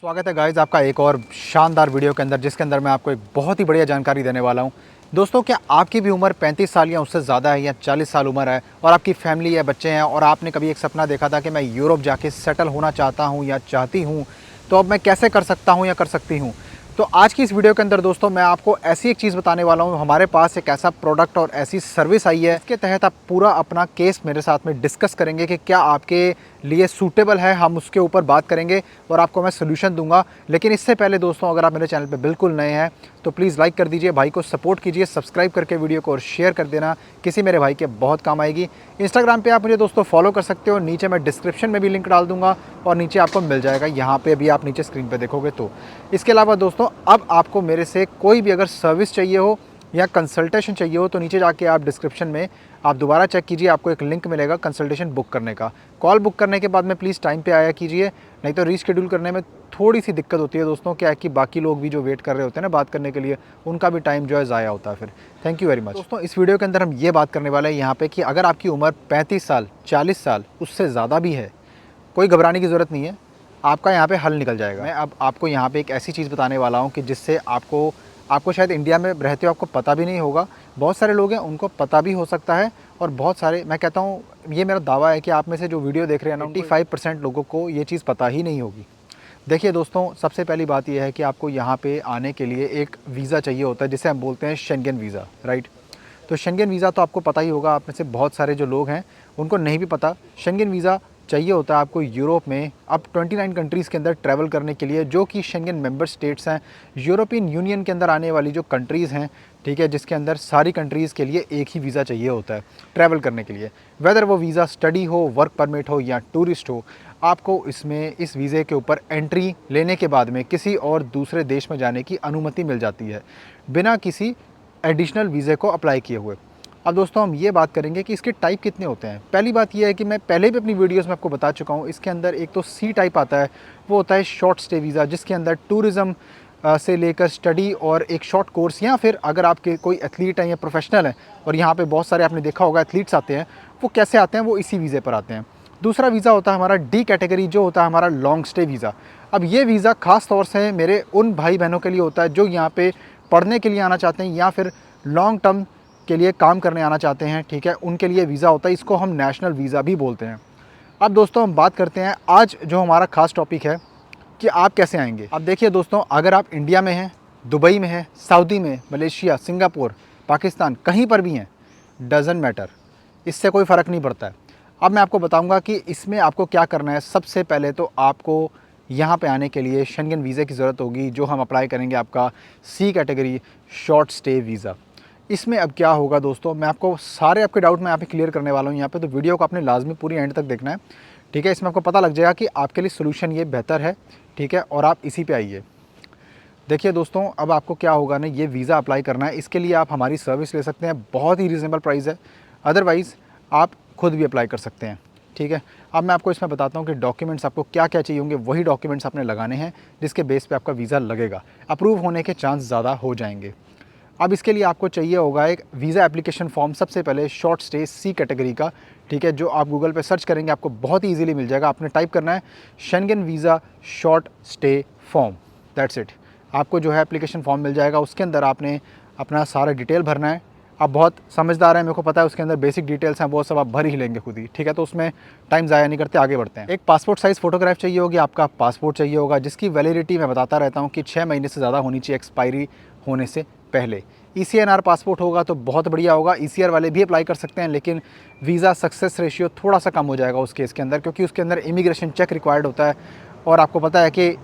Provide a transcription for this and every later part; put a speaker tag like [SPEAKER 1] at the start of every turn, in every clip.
[SPEAKER 1] स्वागत है गाइस आपका एक और शानदार वीडियो के अंदर, जिसके अंदर मैं आपको एक बहुत ही बढ़िया जानकारी देने वाला हूं। दोस्तों, क्या आपकी भी उम्र 35 साल या उससे ज़्यादा है या 40 साल उम्र है और आपकी फैमिली या बच्चे हैं और आपने कभी एक सपना देखा था कि मैं यूरोप जाके सेटल होना चाहता हूं या चाहती हूं, तो अब मैं कैसे कर सकता हूं या कर सकती हूं? तो आज की इस वीडियो के अंदर दोस्तों मैं आपको ऐसी एक चीज़ बताने वाला हूं। हमारे पास एक ऐसा प्रोडक्ट और ऐसी सर्विस आई है, इसके तहत आप पूरा अपना केस मेरे साथ में डिस्कस करेंगे कि क्या आपके लिए सूटेबल है। हम उसके ऊपर बात करेंगे और आपको मैं सोल्यूशन दूंगा। लेकिन इससे पहले दोस्तों, अगर आप मेरे चैनल पे बिल्कुल नए हैं तो प्लीज़ लाइक कर दीजिए, भाई को सपोर्ट कीजिए, सब्सक्राइब करके वीडियो को और शेयर कर देना, किसी मेरे भाई के बहुत काम आएगी। इंस्टाग्राम पे आप मुझे दोस्तों फॉलो कर सकते हो, नीचे मैं डिस्क्रिप्शन में भी लिंक डाल दूंगा और नीचे आपको मिल जाएगा, यहाँ पे भी आप नीचे स्क्रीन पे देखोगे तो। इसके अलावा दोस्तों, अब आपको मेरे से कोई भी अगर सर्विस चाहिए हो या कंसल्टेशन चाहिए हो तो नीचे जाके आप डिस्क्रिप्शन में आप दोबारा चेक कीजिए, आपको एक लिंक मिलेगा कंसल्टेशन बुक करने का। कॉल बुक करने के बाद में प्लीज़ टाइम पे आया कीजिए, नहीं तो रीशेड्यूल करने में थोड़ी सी दिक्कत होती है दोस्तों। क्या है कि बाकी लोग भी जो वेट कर रहे होते हैं ना बात करने के लिए, उनका भी टाइम जो है ज़ाया होता है फिर। थैंक यू वेरी मच दोस्तों। इस वीडियो के अंदर हम ये बात करने वाले हैं यहाँ पे कि अगर आपकी उम्र 35 साल 40 साल उससे ज़्यादा भी है, कोई घबराने की ज़रूरत नहीं है, आपका यहाँ पे हल निकल जाएगा। मैं अब आपको यहाँ पे एक ऐसी चीज़ बताने वाला हूँ कि जिससे आपको शायद इंडिया में रहते हो आपको पता भी नहीं होगा। बहुत सारे लोग हैं उनको पता भी हो सकता है, और बहुत सारे, मैं कहता हूँ, ये मेरा दावा है कि आप में से जो वीडियो देख रहे हैं ना 95% लोगों को ये चीज़ पता ही नहीं होगी। देखिए दोस्तों, सबसे पहली बात यह है कि आपको यहाँ पे आने के लिए एक वीज़ा चाहिए होता है, जिसे हम बोलते हैं शेंगेन वीज़ा, राइट। तो शेंगेन वीज़ा तो आपको पता ही होगा, आप में से बहुत सारे जो लोग हैं उनको नहीं भी पता। शेंगेन वीज़ा चाहिए होता है आपको यूरोप में अब 29 कंट्रीज़ के अंदर ट्रैवल करने के लिए, जो कि शेंगेन मेंबर स्टेट्स हैं, यूरोपियन यूनियन के अंदर आने वाली जो कंट्रीज़ हैं, ठीक है, जिसके अंदर सारी कंट्रीज़ के लिए एक ही वीज़ा चाहिए होता है ट्रैवल करने के लिए। वेदर वो वीज़ा स्टडी हो, वर्क परमिट हो या टूरिस्ट हो, आपको इसमें इस वीज़े के ऊपर एंट्री लेने के बाद में किसी और दूसरे देश में जाने की अनुमति मिल जाती है, बिना किसी एडिशनल वीज़े को अप्लाई किए हुए। अब दोस्तों, हम ये बात करेंगे कि इसके टाइप कितने होते हैं। पहली बात ये है कि मैं पहले भी अपनी वीडियोस में आपको बता चुका हूँ, इसके अंदर एक तो सी टाइप आता है, वो होता है शॉर्ट स्टे वीज़ा, जिसके अंदर टूरिज़्म से लेकर स्टडी और एक शॉर्ट कोर्स, या फिर अगर आपके कोई एथलीट हैं या प्रोफेशनल हैं, और यहाँ पे बहुत सारे आपने देखा होगा एथलीट्स आते हैं, वो कैसे आते हैं, वो इसी वीज़े पर आते हैं। दूसरा वीज़ा होता है हमारा डी कैटेगरी, जो होता है हमारा लॉन्ग स्टे वीज़ा। अब ये वीज़ा ख़ास तौर से मेरे उन भाई बहनों के लिए होता है जो यहाँ पे पढ़ने के लिए आना चाहते हैं या फिर लॉन्ग टर्म के लिए काम करने आना चाहते हैं, ठीक है, उनके लिए वीज़ा होता है। इसको हम नेशनल वीज़ा भी बोलते हैं। अब दोस्तों, हम बात करते हैं आज जो हमारा ख़ास टॉपिक है कि आप कैसे आएंगे। अब देखिए दोस्तों, अगर आप इंडिया में हैं, दुबई में हैं, सऊदी में, मलेशिया, सिंगापुर, पाकिस्तान, कहीं पर भी हैं, डज़न्ट मैटर, इससे कोई फ़र्क नहीं पड़ता है। अब मैं आपको बताऊंगा कि इसमें आपको क्या करना है। सबसे पहले तो आपको यहाँ पे आने के लिए शेंगेन वीज़े की ज़रूरत होगी, जो हम अप्लाई करेंगे, आपका सी कैटेगरी शॉर्ट स्टे वीज़ा। इसमें अब क्या होगा दोस्तों, मैं आपको सारे आपके डाउट मैं यहाँ पे क्लियर करने वाला हूँ यहाँ पे, तो वीडियो को आपने लाजमी पूरी एंड तक देखना है, ठीक है। इसमें आपको पता लग जाएगा कि आपके लिए सोल्यूशन ये बेहतर है, ठीक है, और आप इसी पे आइए। देखिए दोस्तों, अब आपको क्या होगा ना, ये वीज़ा अप्लाई करना है, इसके लिए आप हमारी सर्विस ले सकते हैं, बहुत ही रीज़नेबल प्राइस है। अदरवाइज़ आप खुद भी अप्लाई कर सकते हैं, ठीक है। अब मैं आपको इसमें बताता हूँ कि डॉक्यूमेंट्स आपको क्या क्या चाहिए होंगे। वही डॉक्यूमेंट्स आपने लगाने हैं जिसके बेस पे आपका वीज़ा लगेगा, अप्रूव होने के चांस ज़्यादा हो जाएंगे। अब इसके लिए आपको चाहिए होगा एक वीज़ा एप्लीकेशन फॉर्म, सबसे पहले शॉर्ट स्टे सी कैटेगरी का, ठीक है, जो आप गूगल पे सर्च करेंगे आपको बहुत ही ईजिली मिल जाएगा। आपने टाइप करना है Schengen visa short stay form, that's it. आपको जो है एप्लीकेशन फॉर्म मिल जाएगा, उसके अंदर आपने अपना सारा डिटेल भरना है। आप बहुत समझदार हैं, मेरे को पता है, उसके अंदर बेसिक डिटेल्स हैं, वो सब आप भर ही लेंगे खुद ही, ठीक है। तो उसमें टाइम ज़ाया नहीं करते, आगे बढ़ते हैं। एक पासपोर्ट साइज़ फ़ोटोग्राफ चाहिए होगी, आपका पासपोर्ट चाहिए होगा, जिसकी वैलिडिटी मैं बताता रहता हूँ कि 6 महीने से ज़्यादा होनी चाहिए एक्सपायरी होने से पहले। ECNR पासपोर्ट होगा तो बहुत बढ़िया होगा। ECR वाले भी अप्लाई कर सकते हैं, लेकिन वीज़ा सक्सेस रेशियो थोड़ा सा कम हो जाएगा उस केस के अंदर, क्योंकि उसके अंदर इमिग्रेशन चेक रिक्वायर्ड होता है, और आपको पता है कि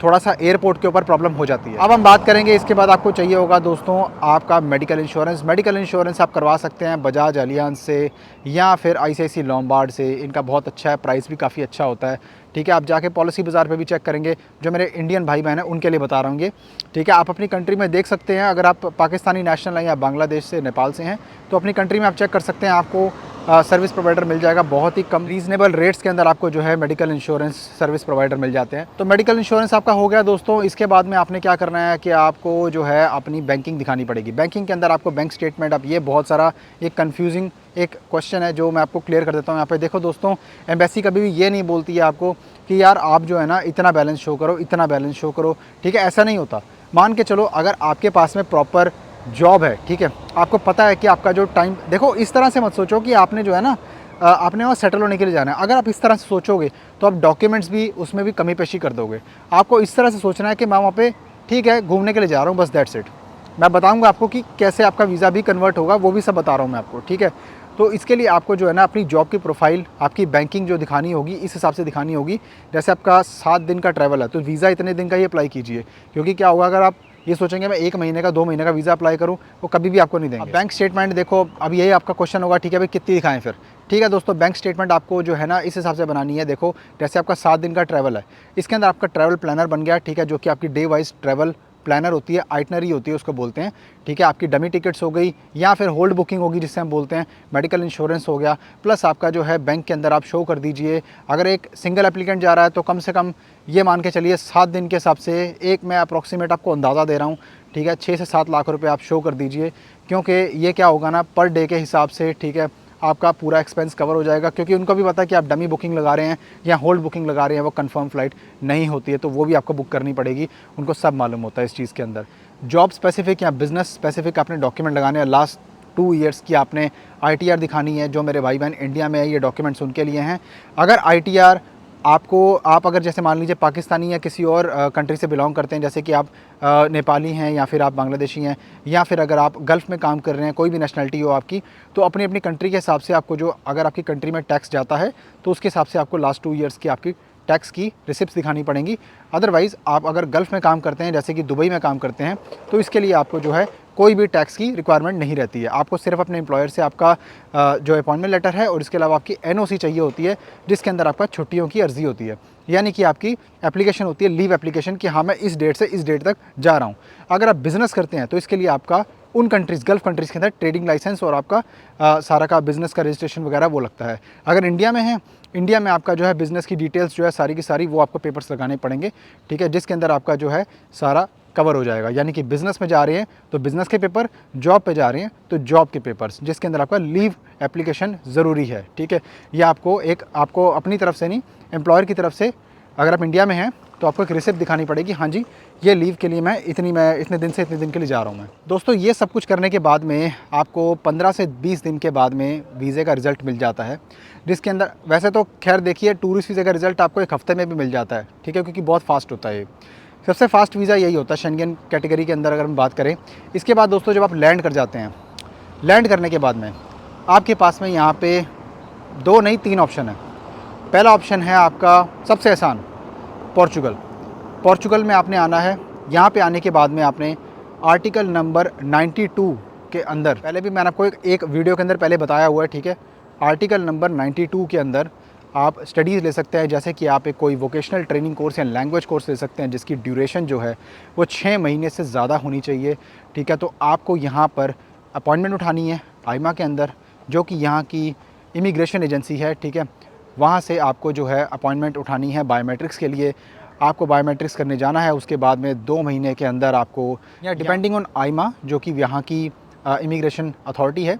[SPEAKER 1] थोड़ा सा एयरपोर्ट के ऊपर प्रॉब्लम हो जाती है। अब हम बात करेंगे, इसके बाद आपको चाहिए होगा दोस्तों आपका मेडिकल इंश्योरेंस। मेडिकल इंश्योरेंस आप करवा सकते हैं बजाज एलियांज से या फिर ICICI लोम्बार्ड से, इनका बहुत अच्छा है, प्राइस भी काफ़ी अच्छा होता है, ठीक है। आप जाके पॉलिसी बाज़ार पे भी चेक करेंगे, जो मेरे इंडियन भाई बहन हैं उनके लिए बता रहा हूँ ये, ठीक है। आप अपनी कंट्री में देख सकते हैं, अगर आप पाकिस्तानी नेशनल हैं या बांग्लादेश से, नेपाल से हैं, तो अपनी कंट्री में आप चेक कर सकते हैं, आपको सर्विस प्रोवाइडर मिल जाएगा बहुत ही कम रीज़नेबल रेट्स के अंदर, आपको जो है मेडिकल इंश्योरेंस सर्विस प्रोवाइडर मिल जाते हैं। तो मेडिकल इंश्योरेंस आपका हो गया दोस्तों। इसके बाद में आपने क्या करना है कि आपको जो है अपनी बैंकिंग दिखानी पड़ेगी। बैंकिंग के अंदर आपको बैंक स्टेटमेंट, अब ये बहुत सारा एक कन्फ्यूजिंग एक क्वेश्चन है जो मैं आपको क्लियर कर देता हूँ यहाँ पे। देखो दोस्तों, एम्बेसी कभी भी ये नहीं बोलती है आपको कि यार आप जो है ना इतना बैलेंस शो करो, इतना बैलेंस शो करो, ठीक है, ऐसा नहीं होता। मान के चलो अगर आपके पास में प्रॉपर जॉब है, ठीक है, आपको पता है कि आपका जो टाइम, देखो इस तरह से मत सोचो कि आपने जो है ना आपने वहाँ सेटल होने के लिए जाना है। अगर आप इस तरह से सोचोगे तो आप डॉक्यूमेंट्स भी उसमें भी कमी पेशी कर दोगे। आपको इस तरह से सोचना है कि मैं वहाँ पे ठीक है घूमने के लिए जा रहा हूँ, बस दैट्स इट। मैं बताऊँगा आपको कि कैसे आपका वीज़ा भी कन्वर्ट होगा, वो भी सब बता रहा हूँ मैं आपको, ठीक है। तो इसके लिए आपको जो है ना अपनी जॉब की प्रोफाइल, आपकी बैंकिंग जो दिखानी होगी इस हिसाब से दिखानी होगी। जैसे आपका 7 दिन का ट्रैवल है तो वीज़ा इतने दिन का ही अप्लाई कीजिए, क्योंकि क्या होगा अगर आप ये सोचेंगे मैं 1 महीने का 2 महीने का वीज़ा अप्लाई करूँ, वो कभी भी आपको नहीं देंगे। बैंक स्टेटमेंट देखो, अब यही आपका क्वेश्चन होगा, ठीक है भाई कितनी दिखाएं फिर। ठीक है दोस्तों, बैंक स्टेटमेंट आपको जो है ना इस हिसाब से बनानी है। देखो जैसे आपका 7 दिन का ट्रैवल है, इसके अंदर आपका ट्रैवल प्लानर बन गया, ठीक है, जो कि आपकी डे वाइज ट्रैवल प्लानर होती है, आइटनरी होती है उसको बोलते हैं, ठीक है। आपकी डमी टिकट्स हो गई या फिर होल्ड बुकिंग होगी जिससे हम बोलते हैं, मेडिकल इंश्योरेंस हो गया, प्लस आपका जो है बैंक के अंदर आप शो कर दीजिए। अगर एक सिंगल एप्लीकेंट जा रहा है तो कम से कम ये मान के चलिए 7 दिन के हिसाब से, एक मैं अप्रॉक्सीमेट आपको अंदाज़ा दे रहा हूँ, ठीक है, 6 से 7 लाख रुपए आप शो कर दीजिए, क्योंकि ये क्या होगा ना पर डे के हिसाब से, ठीक है, आपका पूरा एक्सपेंस कवर हो जाएगा। क्योंकि उनको भी पता है कि आप डमी बुकिंग लगा रहे हैं या होल्ड बुकिंग लगा रहे हैं, वो कंफर्म फ़्लाइट नहीं होती है, तो वो भी आपको बुक करनी पड़ेगी। उनको सब मालूम होता है इस चीज़ के अंदर। जॉब स्पेसिफिक या बिज़नेस स्पेसिफिक आपने डॉक्यूमेंट लगाने हैं। लास्ट 2 ईयर्स की आपने ITR दिखानी है। जो मेरे भाई बहन इंडिया में है, ये डॉक्यूमेंट्स उनके लिए हैं। अगर ITR आपको, आप अगर जैसे मान लीजिए पाकिस्तानी या किसी और कंट्री से बिलोंग करते हैं, जैसे कि आप नेपाली हैं या फिर आप बांग्लादेशी हैं, या फिर अगर आप गल्फ़ में काम कर रहे हैं, कोई भी नेशनलिटी हो आपकी, तो अपनी अपनी कंट्री के हिसाब से आपको जो, अगर आपकी कंट्री में टैक्स जाता है तो उसके हिसाब से आपको लास्ट 2 ईयर्स की आपकी टैक्स की रिसिप्ट्स दिखानी पड़ेंगी। अदरवाइज़ आप अगर गल्फ़ में काम करते हैं, जैसे कि दुबई में काम करते हैं, तो इसके लिए आपको जो है कोई भी टैक्स की रिक्वायरमेंट नहीं रहती है। आपको सिर्फ अपने एम्प्लॉयर से आपका जो अपॉइंटमेंट लेटर है और इसके अलावा आपकी NOC चाहिए होती है, जिसके अंदर आपका छुट्टियों की अर्जी होती है, यानी कि आपकी एप्लीकेशन होती है, लीव एप्लीकेशन, कि हाँ मैं इस डेट से इस डेट तक जा रहा हूँ। अगर आप बिज़नेस करते हैं तो इसके लिए आपका उन कंट्रीज़, गल्फ़ कंट्रीज़ के अंदर ट्रेडिंग लाइसेंस और आपका सारा का बिज़नेस का रजिस्ट्रेशन वगैरह वो लगता है। अगर इंडिया में है, इंडिया में आपका जो है बिज़नेस की डिटेल्स जो है सारी की सारी वो आपको पेपर्स लगाने पड़ेंगे, ठीक है, जिसके अंदर आपका जो है सारा कवर हो जाएगा। यानी कि बिज़नेस में जा रहे हैं तो बिज़नेस के पेपर, जॉब पे जा रहे हैं तो जॉब के पेपर्स, जिसके अंदर आपका लीव एप्लीकेशन ज़रूरी है, ठीक है। ये आपको अपनी तरफ से नहीं, एम्प्लॉयर की तरफ से, अगर आप इंडिया में हैं तो आपको एक रिसिप्ट दिखानी पड़ेगी, हाँ जी ये लीव के लिए मैं इतने दिन से इतने दिन के लिए जा रहा हूँ मैं। दोस्तों ये सब कुछ करने के बाद में आपको 15 से 20 दिन के बाद में वीज़े का रिज़ल्ट मिल जाता है, जिसके अंदर वैसे तो खैर देखिए टूरिस्ट वीज़े का रिज़ल्ट आपको 1 हफ़्ते में भी मिल जाता है, ठीक है, क्योंकि बहुत फास्ट होता है। सबसे फास्ट वीज़ा यही होता है शेंगेन कैटेगरी के अंदर अगर हम बात करें। इसके बाद दोस्तों जब आप लैंड कर जाते हैं, लैंड करने के बाद में आपके पास में यहाँ पे 2 नहीं 3 ऑप्शन है। पहला ऑप्शन है आपका सबसे आसान, पोर्चुगल। पोर्चुगल में आपने आना है। यहाँ पे आने के बाद में आपने आर्टिकल नंबर 92 के अंदर, पहले भी मैंने आपको एक वीडियो के अंदर पहले बताया हुआ है, ठीक है, आर्टिकल नंबर 92 के अंदर आप स्टडीज़ ले सकते हैं। जैसे कि आप एक कोई वोकेशनल ट्रेनिंग कोर्स या लैंग्वेज कोर्स ले सकते हैं, जिसकी ड्यूरेशन जो है वो 6 महीने से ज़्यादा होनी चाहिए, ठीक है। तो आपको यहाँ पर अपॉइंटमेंट उठानी है आइमा के अंदर, जो कि यहाँ की इमिग्रेशन एजेंसी है, ठीक है। वहाँ से आपको जो है अपॉइंटमेंट उठानी है बायोमेट्रिक्स के लिए। आपको बायोमेट्रिक्स करने जाना है। उसके बाद में 2 महीने के अंदर आपको, या डिपेंडिंग ऑन आइमा जो कि यहाँ की इमिग्रेशन अथॉरिटी है,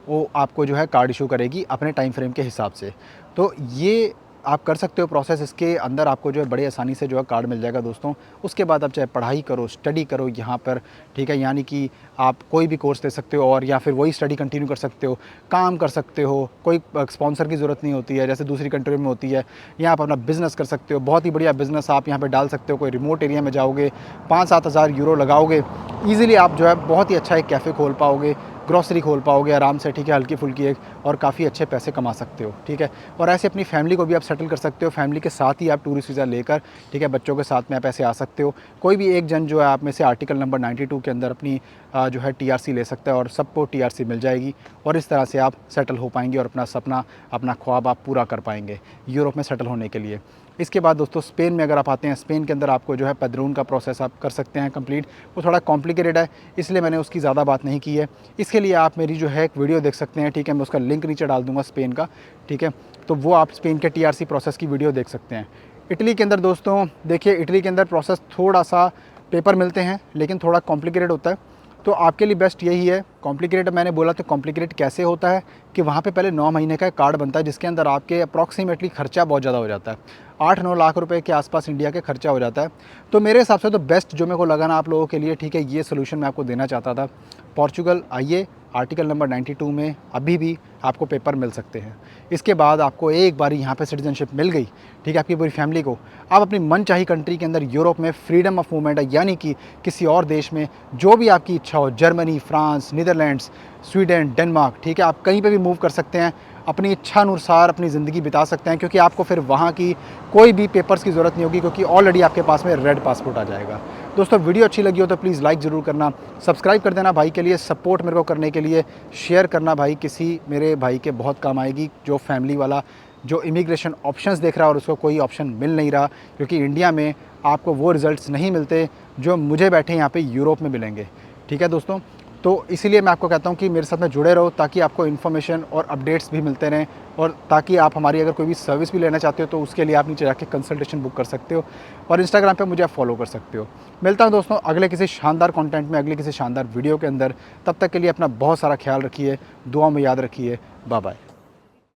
[SPEAKER 1] वो आपको जो है कार्ड इशू करेगी अपने टाइम फ्रेम के हिसाब से। तो ये आप कर सकते हो प्रोसेस, इसके अंदर आपको जो है बड़ी आसानी से जो है कार्ड मिल जाएगा दोस्तों। उसके बाद आप चाहे पढ़ाई करो, स्टडी करो यहाँ पर, ठीक है, यानी कि आप कोई भी कोर्स ले सकते हो और या फिर वही स्टडी कंटिन्यू कर सकते हो, काम कर सकते हो, कोई स्पॉन्सर की ज़रूरत नहीं होती है जैसे दूसरी कंट्री में होती है। यहाँ आप अपना बिज़नेस कर सकते हो, बहुत ही बढ़िया बिज़नेस आप यहाँ पर डाल सकते हो। कोई रिमोट एरिया में जाओगे, 5-7 हज़ार यूरो लगाओगे, ईज़िली आप जो है बहुत ही अच्छा एक कैफ़े खोल पाओगे, ग्रॉसरी खोल पाओगे आराम से, ठीक है, हल्की फुल्की एक, और काफ़ी अच्छे पैसे कमा सकते हो, ठीक है। और ऐसे अपनी फैमिली को भी आप सेटल कर सकते हो। फैमिली के साथ ही आप टूरिस्ट वीज़ा लेकर, ठीक है, बच्चों के साथ में आप ऐसे आ सकते हो। कोई भी एक जन जो है आप में से आर्टिकल नंबर 92 के अंदर अपनी जो है TRC ले सकता है और सबको TRC मिल जाएगी, और इस तरह से आप सेटल हो पाएंगे और अपना सपना, अपना ख्वाब आप पूरा कर पाएंगे यूरोप में सेटल होने के लिए। इसके बाद दोस्तों स्पेन में अगर आप आते हैं, स्पेन के अंदर आपको जो है पैद्रून का प्रोसेस आप कर सकते हैं कंप्लीट। वो थोड़ा कॉम्प्लिकेटेड है, इसलिए मैंने उसकी ज़्यादा बात नहीं की है। इसके लिए आप मेरी जो है एक वीडियो देख सकते हैं, ठीक है, मैं उसका लिंक नीचे डाल दूँगा स्पेन का, ठीक है। तो वो आप स्पेन के TRC प्रोसेस की वीडियो देख सकते हैं। इटली के अंदर दोस्तों देखिए, इटली के अंदर प्रोसेस थोड़ा सा पेपर मिलते हैं लेकिन थोड़ा कॉम्प्लिकेटेड होता है। तो आपके लिए बेस्ट यही है। कॉम्प्लिकेटेड मैंने बोला तो कॉम्प्लिकेटेड कैसे होता है कि वहाँ पे पहले 9 महीने का कार्ड बनता है जिसके अंदर आपके अप्रॉक्सीमेटली खर्चा बहुत ज़्यादा हो जाता है, 8-9 लाख रुपए के आसपास इंडिया के खर्चा हो जाता है। तो मेरे हिसाब से तो बेस्ट जो मेरे को लगा ना आप लोगों के लिए, ठीक है, ये सोल्यूशन मैं आपको देना चाहता था। पोर्चुगल आइए, आर्टिकल नंबर 92 में अभी भी आपको पेपर मिल सकते हैं। इसके बाद आपको एक बार यहाँ पे सिटीजनशिप मिल गई, ठीक है, आपकी पूरी फैमिली को, आप अपनी मनचाही कंट्री के अंदर यूरोप में फ्रीडम ऑफ मूवमेंट है, यानी कि किसी और देश में जो भी आपकी इच्छा हो, Germany, France, Netherlands, Sweden, Denmark, ठीक है, आप कहीं पे भी मूव कर सकते हैं, अपनी इच्छा अनुसार अपनी ज़िंदगी बिता सकते हैं, क्योंकि आपको फिर वहाँ की कोई भी पेपर्स की ज़रूरत नहीं होगी, क्योंकि ऑलरेडी आपके पास में रेड पासपोर्ट आ जाएगा। दोस्तों वीडियो अच्छी लगी हो तो प्लीज़ लाइक ज़रूर करना, सब्सक्राइब कर देना भाई के लिए, सपोर्ट मेरे को करने के लिए, शेयर करना भाई, किसी मेरे भाई के बहुत काम आएगी जो फैमिली वाला, जो इमिग्रेशन ऑप्शंस देख रहा है और उसको कोई ऑप्शन मिल नहीं रहा, क्योंकि इंडिया में आपको वो रिज़ल्ट्स नहीं मिलते जो मुझे बैठे यहाँ पे यूरोप में मिलेंगे। ठीक है दोस्तों, तो इसीलिए मैं आपको कहता हूँ कि मेरे साथ में जुड़े रहो, ताकि आपको इन्फॉर्मेशन और अपडेट्स भी मिलते रहें, और ताकि आप हमारी अगर कोई भी सर्विस भी लेना चाहते हो तो उसके लिए आप नीचे जाके कंसल्टेशन बुक कर सकते हो, और इंस्टाग्राम पे मुझे आप फॉलो कर सकते हो। मिलता हूँ दोस्तों अगले किसी शानदार कंटेंट में, अगले किसी शानदार वीडियो के अंदर। तब तक के लिए अपना बहुत सारा ख्याल रखिए, दुआ में याद रखिए। Bye bye.